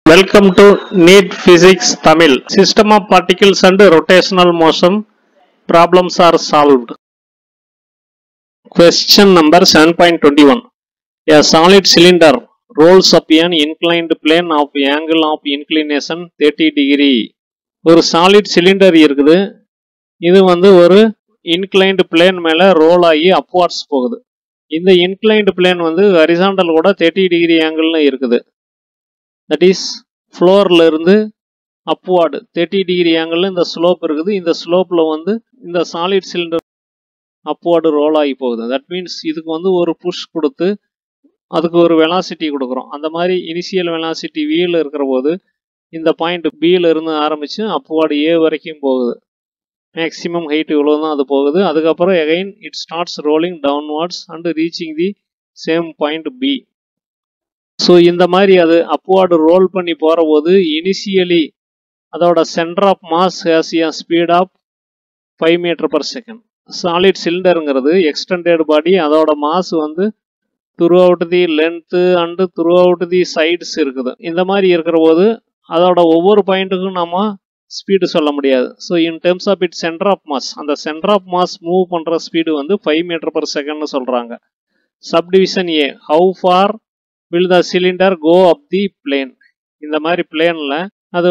Welcome to NEET Physics Tamil. System of particles and rotational motion problems are solved. Question number 7.21. A solid cylinder rolls up an inclined plane of angle of inclination 30 degree. ஒரு solid cylinder இருக்குது. இது ஒரு inclined plane மேல roll ஆகி upwards போகுது. இந்த inclined plane horizontal கூட 30 degree angle இருக்குது. That is floor ல இருந்து upward 30 degree angle இந்த slope இருக்குது. இந்த slope ல இந்த solid cylinder upward roll ஆகி போகுது. That means இதுக்கு ஒரு push கொடுத்து அதுக்கு ஒரு velocity கொடுக்குறோம். அந்த மாதிரி initial velocity v ல இருக்கிற போது இந்த பாயிண்ட் b ல இருந்து ஆரம்பிச்சு upward a வரைக்கும் போகுது. Maximum height இவ்வளவுதான் அது போகுது. அதுக்கப்புறம் again it starts rolling downwards and reaching the same point b. So இந்த மாதிரி அது அப்வார்டு ரோல் பண்ணி போகிற போது இனிஷியலி அதோட centre of mass has a speed of 5 metre per second. Solid சிலிண்டருங்கிறது எக்ஸ்டெண்டட் பாடி, அதோட mass throughout the length and throughout the sides இருக்குது. இந்த மாதிரி இருக்கிற போது அதோட ஒவ்வொரு பாயிண்ட்டுக்கும் நம்ம ஸ்பீடு சொல்ல முடியாது. So in terms of it centre of mass, அந்த சென்டர் ஆஃப் மாஸ் மூவ் பண்ணுற ஸ்பீடு 5 மீட்டர் பர் செகண்ட்னு சொல்கிறாங்க. Subdivision A, how far will the cylinder go up the plane? இந்த மாதிரி பிளேன்ல அது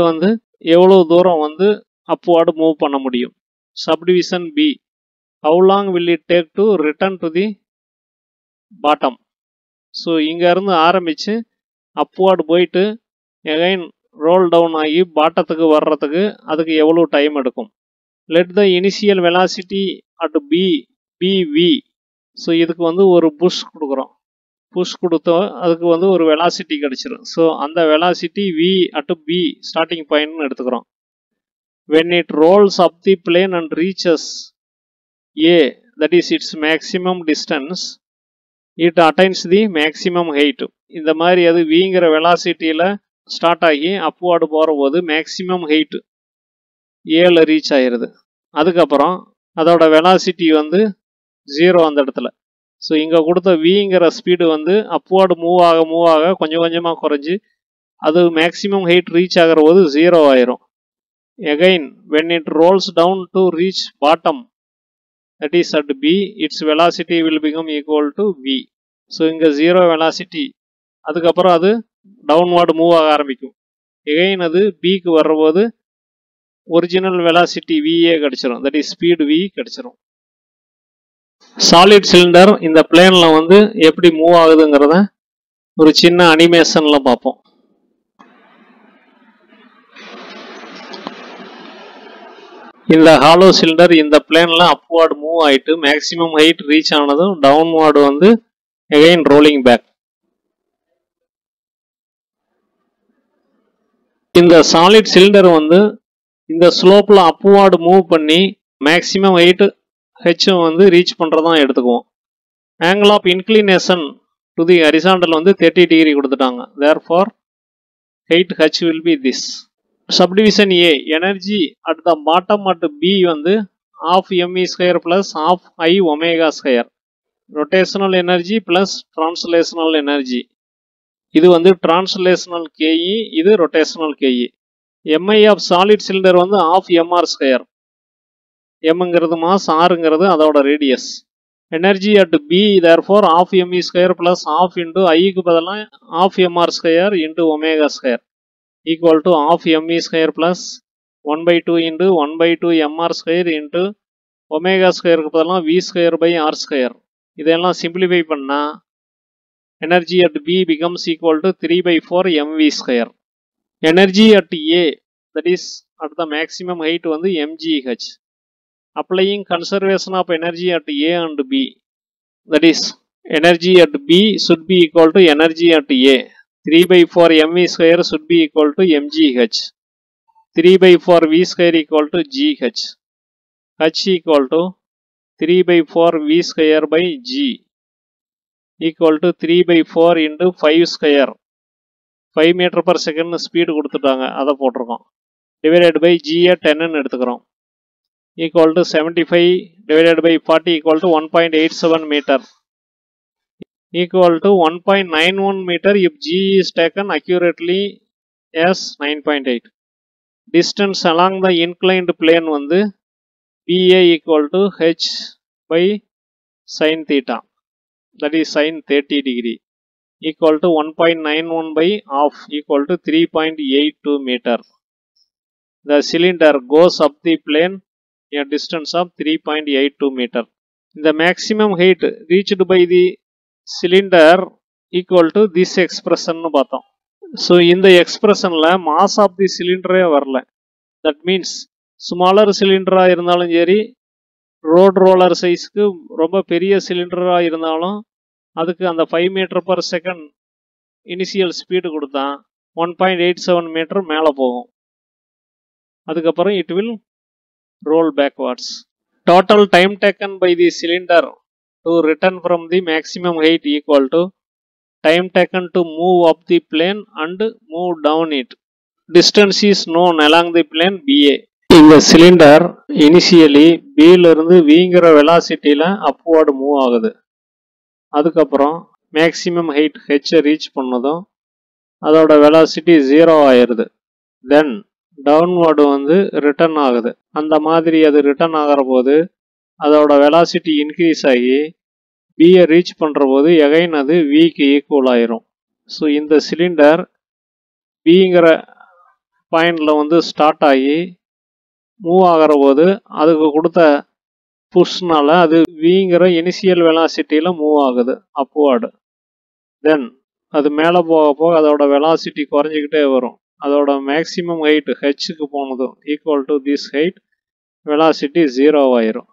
எவ்வளவு தூரம் upward மூவ் பண்ண முடியும். Subdivision B, how long will it take to return to the bottom? So இங்க இருந்து ஆரம்பிச்சு upward போயிட்டு again roll down ஆகி பாட்டத்துக்கு வர்றதுக்கு அதுக்கு எவ்வளவு டைம் எடுக்கும். Let the initial velocity at B be V. So இதுக்கு ஒரு புஷ் கொடுக்குறோம். புஷ் கொடுத்தோம் அதுக்கு ஒரு வெலாசிட்டி கிடைச்சிரும். ஸோ அந்த velocity v at b starting பாயிண்ட்னு எடுத்துக்கிறோம். when it rolls up the plane and reaches a, that is its maximum distance, it attains the maximum height. இந்த மாதிரி அது vங்கிற வெலாசிட்டியில் ஸ்டார்ட் ஆகி அப்வார்டு போகிற போது மேக்சிமம் ஹெயிட் ஏல ரீச் ஆயிடுது. அதுக்கப்புறம் அதோட வெலாசிட்டி 0 அந்த இடத்துல. ஸோ இங்கே கொடுத்த விங்கிற ஸ்பீடு அப்வார்டு மூவ் ஆக கொஞ்சம் கொஞ்சமாக குறைஞ்சி அது மேக்ஸிமம் ஹைட் ரீச் ஆகிற போது 0 ஆயிரும். Again when it rolls down to reach bottom, that is at B, its velocity will become equal to V. So இங்கே 0 வெலாசிட்டி, அதுக்கப்புறம் அது டவுன்வார்டு மூவ் ஆக ஆரம்பிக்கும். எகைன் அது பிக்கு வர்றபோது ஒரிஜினல் வெலாசிட்டி விஏ கிடச்சிரும், தட் இஸ் ஸ்பீடு வி கிடச்சிரும். சாலிட் சிலிண்டர் இந்த பிளேன்ல எப்படி மூவ் ஆகுதுங்கிறத ஒரு சின்ன அனிமேஷன்ல பார்ப்போம். இந்த ஹாலோ சிலிண்டர் இந்த பிளேன்ல அப்வார்டு மூவ் ஆயிட்டு மேக்ஸிமம் ஹைட் ரீச் ஆனதும் டவுன்வார்டு அகைன் ரோலிங் பேக். இந்த சாலிட் சிலிண்டர் இந்த ஸ்லோப்ல அப்வார்டு மூவ் பண்ணி மேக்ஸிமம் ஹைட் h ரீச் பண்ணுறதான் எடுத்துக்குவோம். Angle of inclination to the horizontal 30 degree கொடுத்துட்டாங்க. Therefore height h will be this. Subdivision A, energy at the bottom at B half mv square plus half i omega square. Rotational energy plus translational energy. இது translational KE, இது rotational KE. MI of solid cylinder half mr square. எம்ங்கிறது mass, ஆறுங்கிறது அதோட radius. Energy at B therefore half mv square plus half into ஐக்கு பதிலாக half mr square into omega square equal to half mv square plus 1/2 into 1/2 mr square into omega ஸ்கொயருக்கு பதிலாக v square by r square. இதெல்லாம் simplify பண்ணா energy at B becomes equal to 3/4 mv square. Energy at A, that is at the maximum height mgh. Applying conservation of energy at A and B, that is energy at B should be equal to energy at A. 3/4 mv square should be equal to mgh. 3/4 v square equal to gh. h equal to 3/4 v square by g equal to 3/4 into 5 square. 5 meter per second speed கொடுத்துட்டாங்க, அதை போட்டிருக்கோம். Divided by g 10 எடுத்துக்கிறோம். Equal to 75 divided by 40 equal to 1.87 meter equal to 1.91 meter if g is taken accurately as 9.8. Distance along the inclined plane வந்து BA equal to H by sin theta, that is sin 30 degree, equal to 1.91 by half, equal to 3.82 meter. The cylinder goes up the plane a distance of 3.82 meter. The maximum height reached by the cylinder equal to this expression னு பார்த்தோம். So இந்த expressionல mass of the cylinder வரல. That means smaller cylinder இருந்தாலும் சரி, road roller sizeக்கு ரொம்ப பெரிய cylinder இருந்தாலும் அதுக்கு அந்த 5 meter per second initial speed கொடுத்தா 1.87 meter மேலே போகும். அதுக்கப்புறம் it will roll backwards. Total time taken by the cylinder to return from the maximum height equal to time taken to move up the plane and move down it. Distance is known along the plane BA. இந்த cylinder initially Bல இருந்து Vங்கிற வெலாசிட்டியில upward move ஆகுது. அதுக்கப்புறம் maximum height H reach பண்ணதும் அதோட velocity 0 ஆயிருது. தென் downward வந்து return ஆகுது. அந்த மாதிரி அது ரிட்டர்ன் ஆகிற போது அதோட வெலாசிட்டி இன்க்ரீஸ் ஆகி பியை ரீச் பண்ணுற போது எகைன் அது விக்கு ஈக்குவல் ஆயிரும். ஸோ இந்த சிலிண்டர் பிங்கிற பாயிண்டில் வந்து ஸ்டார்ட் ஆகி மூவ் ஆகிற போது அதுக்கு கொடுத்த புஷ்னால அது விங்கிற இனிஷியல் வெலாசிட்டியில் மூவ் ஆகுது அப்வர்டு. தென் அது மேலே போக போக அதோட வெலாசிட்டி குறைஞ்சிக்கிட்டே வரும். அதோட மேக்ஸிமம் ஹைட் ஹெச்சுக்கு போனதும் equal to this height velocity 0 ஆயிரும்.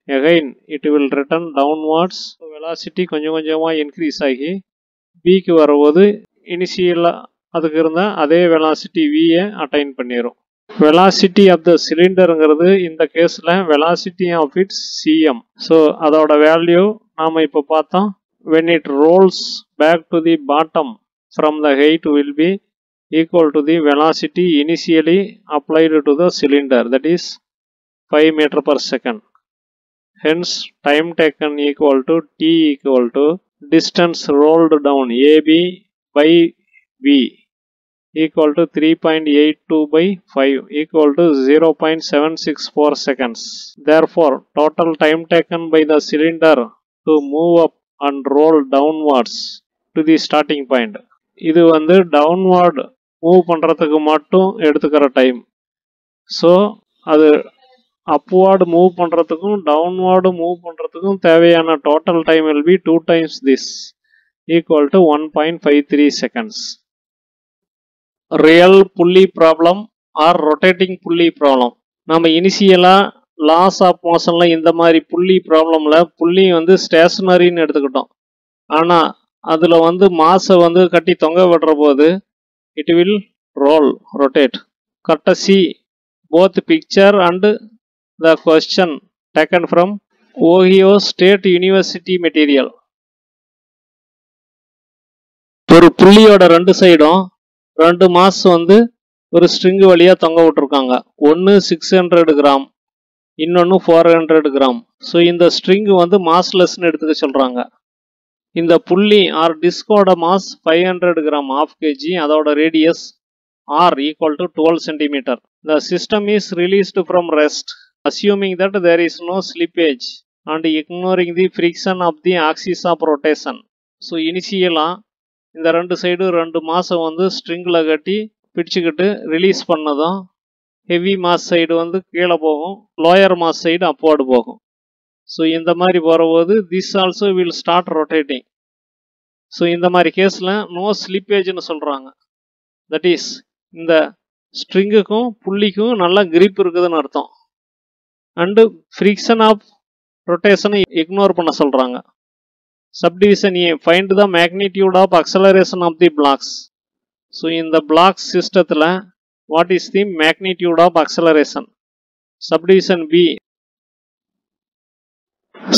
Again it will return downwards. Velocity கொஞ்சம் கொஞ்சமாக இன்க்ரீஸ் ஆகி பிக்கு வரும்போது இனிஷியலாக அதுக்கு இருந்தால் அதே வெலாசிட்டி வியை அட்டைன் பண்ணிடும். வெலாசிட்டி ஆஃப் த சிலிண்டருங்கிறது இந்த கேஸில் velocity of its CM. So அதோட வேல்யூ நாம் இப்போ பார்த்தோம். when it rolls back to the bottom from the height will be equal to the velocity initially applied to the cylinder, that is 5 meter per second. Hence time taken equal to T equal to distance rolled down AB by V equal to 3.82 by 5 equal to 0.764 seconds. Therefore total time taken by the cylinder to move up and roll downwards to the starting point. இது வந்து டவுன்வார்ட் move பண்ணுறதுக்கு மட்டும் எடுத்துக்கிற time. So அது upward move பண்ணுறதுக்கும் டவுன்வார்டு move பண்ணுறதுக்கும் தேவையான total time will be 2 times this, equal to 1.53 seconds. Real புள்ளி ப்ராப்ளம் ஆர் ரொட்டேட்டிங் புள்ளி ப்ராப்ளம். நம்ம இனிஷியலாக லாஸ் ஆஃப் மோஷனில் இந்த மாதிரி புள்ளி ப்ராப்ளமில் புள்ளி வந்து ஸ்டேஷனரின்னு எடுத்துக்கிட்டோம். ஆனால் அதில் வந்து மாஸை வந்து கட்டி தொங்க விடுற போது இட் வில் ரோல் ரொட்டேட். கரெக்டாக C both picture and the question taken from Ohio state university material. ஒரு புள்ளியோட ரெண்டு சைடும் 2 மாஸ் வந்து ஒரு ஸ்ட்ரிங் வழியாக தொங்க விட்டுருக்காங்க. ஒன்று 600 கிராம், இன்னொன்று 400 கிராம். ஸோ இந்த ஸ்ட்ரிங் வந்து மாஸ்லெஸ்ன்னு எடுத்துக்க சொல்கிறாங்க. இந்த புள்ளி ஆர் டிஸ்கோட மாஸ் 500 கிராம், ½ kg. அதோட radius R equal to 12 centimetre. The system is released from rest assuming that there is no slippage and ignoring the friction of the axis of rotation. So இனிஷியலாக இந்த ரெண்டு side 2 மாசம் வந்து ஸ்ட்ரிங்கில் கட்டி பிடிச்சிக்கிட்டு release பண்ணதும் heavy mass side வந்து கீழே போகும், லோயர் மாஸ் சைடு அப்வார்டு போகும். ஸோ இந்த மாதிரி போகிறபோது this also will start rotating. So இந்த மாதிரி கேஸில் நோ ஸ்லிப்பேஜ்னு சொல்கிறாங்க. தட் இஸ் இந்த ஸ்ட்ரிங்குக்கும் புள்ளிக்கும் நல்லா கிரிப் இருக்குதுன்னு அர்த்தம். அண்டு ஃப்ரிக்ஷன் ஆஃப் ரொட்டேஷனை இக்னோர் பண்ண சொல்கிறாங்க. Subdivision A, find the magnitude of acceleration of the blocks. So in the blocks system, what is the magnitude of acceleration? Subdivision B.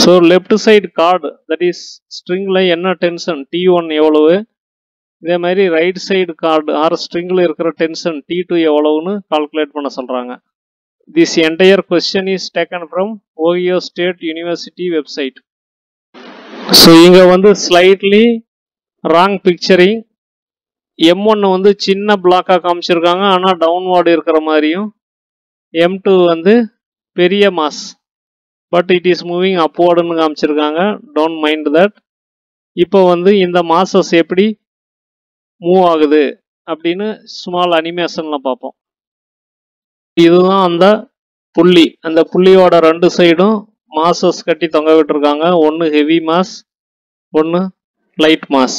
So left side chord, that is string la enna tension T1 எவ்வளவு, இதே மாதிரி right side card R ஸ்ட்ரிங்கில் இருக்கிற tension T2 எவ்வளவுன்னு calculate பண்ண சொல்கிறாங்க. This entire question is taken from Ohio State University website. So இங்கே வந்து slightly wrong picturing. M1 வந்து சின்ன பிளாக்காக காமிச்சிருக்காங்க, ஆனால் டவுன்வார்டு இருக்கிற மாதிரியும். M2 வந்து பெரிய mass, but it is moving அப்வார்டுன்னு காமிச்சிருக்காங்க. Don't mind that. இப்போ வந்து இந்த மாசஸ் எப்படி மூவ் ஆகுது அப்படின்னு ஸ்மால் அனிமேஷனில் பார்ப்போம். இதுதான் அந்த புள்ளி. அந்த புள்ளியோட ரெண்டு சைடும் மாசஸ் கட்டி தொங்க விட்டுருக்காங்க. ஒன்று ஹெவி மாஸ், ஒன்று லைட் மாஸ்.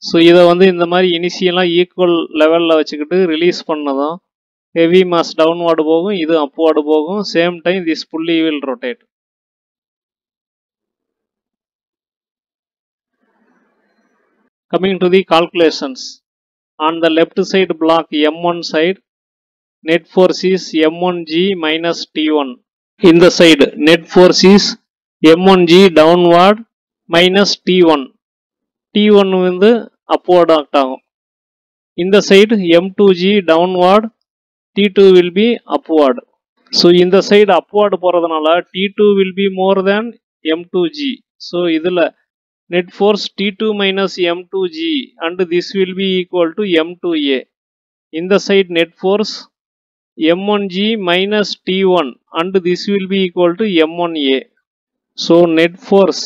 ஸோ இதை வந்து இந்த மாதிரி இனிஷியலாக ஈக்குவல் லெவலில் வச்சுக்கிட்டு ரிலீஸ் பண்ணதும் ஹெவி மாஸ் டவுன்வார்டு போகும், இது அப்வார்டு போகும். சேம் டைம் திஸ் புள்ளி will rotate. Coming to the calculations. On the left side block M1 side, net force is M1G minus T1. In the side, net force is M1G downward minus T1. T1 வந்து upward act ஆகும். In the side, M2G downward, T2 will be upward. So in the side upward போறதுனால T2 will be more than M2G. So இதில் net force T2 minus M2G and this will be equal to M2A. In the side net force M1G minus T1 and this will be equal to M1A. So net force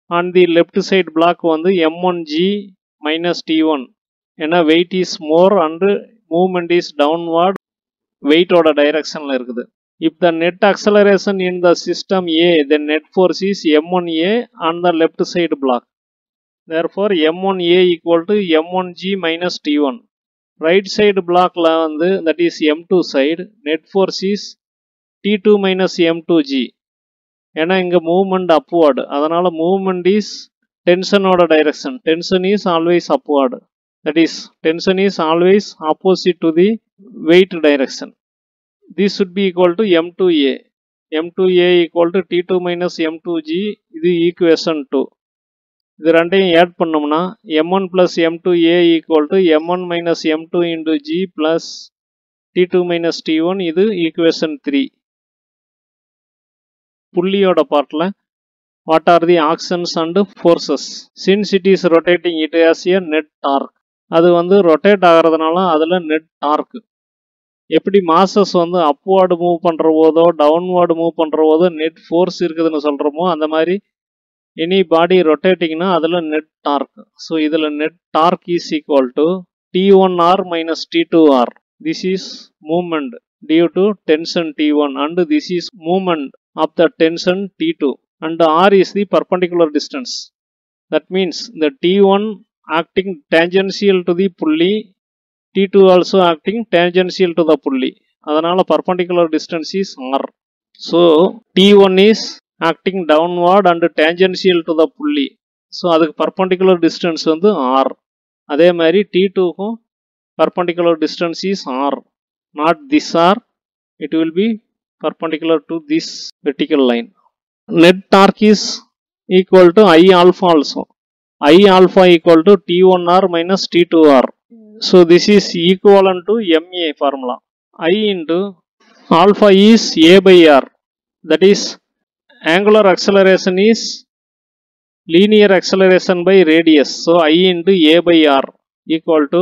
on the left side block வந்து M1G minus T1. ஏன்னா weight is more and movement is downward, weight ஓட directionல இருக்குது. If the net acceleration in the system A, then net force is M1A on the left side block. Therefore M1A equal to M1G minus T1. Right side block la வந்து, that is M2 side, net force is T2 minus M2G. ஏன்னா இங்க movement upward, அதனால movement is tension ஓட direction. Tension is always upward. That is, tension is always opposite to the weight direction. This should be equal to M2A. M2A equal to T2 minus M2G. இது equation 2. இது ரெண்டையும் add பண்ணோம்னா M1 plus M2A equal to M1 minus M2 into G plus T2 minus T1. இது equation 3. புள்ளியோட பார்ட்ல what are the actions and forces? Since it is rotating, it has a net torque. அது வந்து rotate ஆகிறதுனால அதில் net dark. எப்படி masses வந்து upward move பண்ணுற போதோ டவுன்வார்டு மூவ் பண்ணுற போதோ நெட் ஃபோர்ஸ் இருக்குதுன்னு சொல்கிறோமோ, அந்த மாதிரி எனி பாடி ரொட்டேட்டிங்னா அதில் நெட் டார்க். ஸோ இதில் net torque is equal to T1R minus T2R. This is moment due to tension T1 and this is moment of the tension T2 and R is the perpendicular distance. That means the T1 acting tangential to the pulley, T2 also acting tangential to the pulley. அதனால perpendicular distance is R. So T1 is acting downward and tangential to the pulley. So அதுக்கு perpendicular distance வந்து R. அதே மாதிரி T2க்கும் perpendicular distance is R. Not this R. It will be perpendicular to this vertical line. Net torque is equal to I alpha also. I alpha equal to T1R minus T2R. So this is equivalent to MA formula. I into alpha is A by R. That is, angular acceleration is linear acceleration by radius. So I into A by R equal to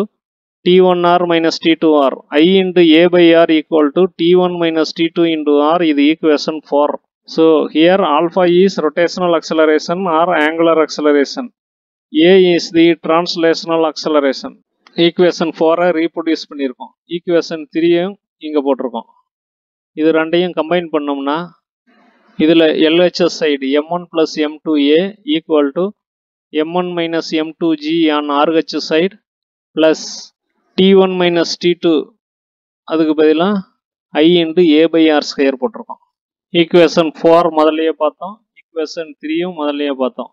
T1R minus T2R. I into A by R equal to T1 minus T2 into R is equation 4. So here alpha is rotational acceleration or angular acceleration. A is the translational acceleration. Equation 4 reproduce பண்ணியிருக்கோம். Equation 3 இங்கே போட்டிருக்கோம். இது ரெண்டையும் combine பண்ணோம்னா இதில் LHS side M1 plus M2A equal to M1 minus M2G on RHS side plus T1 minus T2 அதுக்கு பதிலாக I into A by R square போட்டிருக்கோம். Equation 4 முதல்லையே பார்த்தோம். Equation 3 முதல்லையே பார்த்தோம்.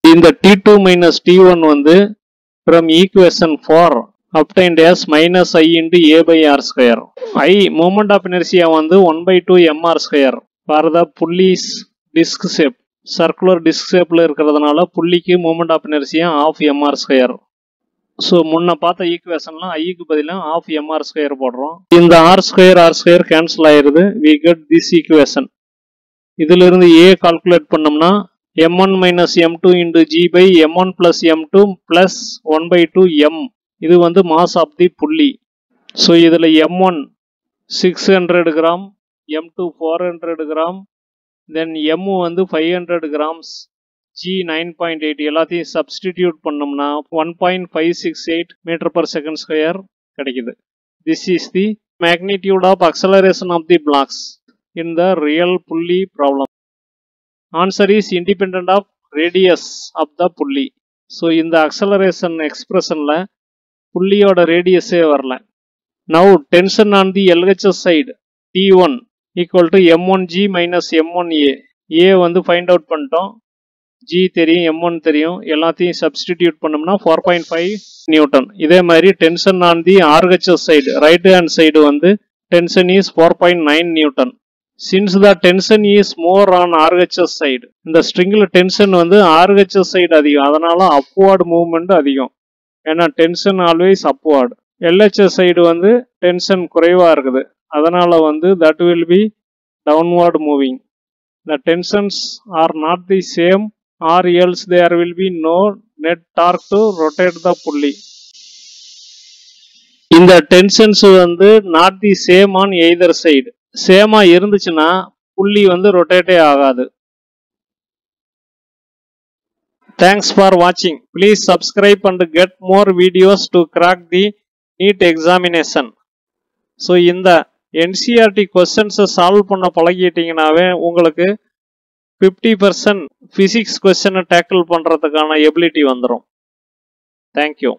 இந்த T2 minus T1 வந்து from equation 4 obtained as minus I into A by R square. I moment of inertia வந்து 1 by 2 mr square for the pulley's disc shape. Circular disc shapeல இருக்கிறதுனால புள்ளிக்கு moment of inertia half mr square. So முன்ன பார்த்த ஈக்குவேஷன்லாம் ஐக்கு பதிலாக half mr square போடுறோம். இந்த R square cancel ஆயிடுது. we get this equation. இதிலிருந்து A கால்குலேட் பண்ணோம்னா m1 minus m2 into g by m1 plus m2 plus 1 by 2 m. இது வந்து mass of the புள்ளி. ஸோ இதில் m1 600 கிராம், m2 400 கிராம், தென் m வந்து 500 கிராம்ஸ், g 9.8 எல்லாத்தையும் substitute பண்ணோம்னா 1.568 மீட்டர் பர் செகண்ட் ஸ்கொயர் கிடைக்குது. This is the magnitude of acceleration of the blocks in the real புள்ளி problem. Answer is independent of radius of the புள்ளி. So இந்த acceleration expressionல புள்ளியோட ரேடியஸே வரல. Now tension on the LHS side T1 equal to m1g minus m1a. a வந்து find out பண்ணிட்டோம், g தெரியும், m1 தெரியும், எல்லாத்தையும் substitute பண்ணோம்னா 4.5 நியூட்டன். இதே மாதிரி tension on the RHS side right hand side வந்து tension is 4.9 newton. Since the tension is more on RHS side, இந்த ஸ்ட்ரிங்கில் டென்ஷன் வந்து RHS சைடு அதிகம், அதனால அப்வார்டு மூவ்மெண்ட் அதிகம். ஏன்னா tension always upward. LHS side வந்து டென்ஷன் குறைவாக இருக்குது, அதனால வந்து that will be downward moving. The tensions are not the same or else there will be no net torque to rotate the pulley. இந்த tensions வந்து not the same on either side. சேமா இருந்துச்சுன்னா புள்ளி வந்து ரொட்டேட்டே ஆகாது. Thanks for watching. Please subscribe and get more videos to crack the NEET examination. So இந்த NCERT கொஸ்டின்ஸை solve பண்ண பழகிட்டீங்கன்னாவே உங்களுக்கு 50% ஃபிசிக்ஸ் கொஸ்டினை டேக்கிள் பண்ணுறதுக்கான எபிலிட்டி வந்துடும். தேங்க்யூ.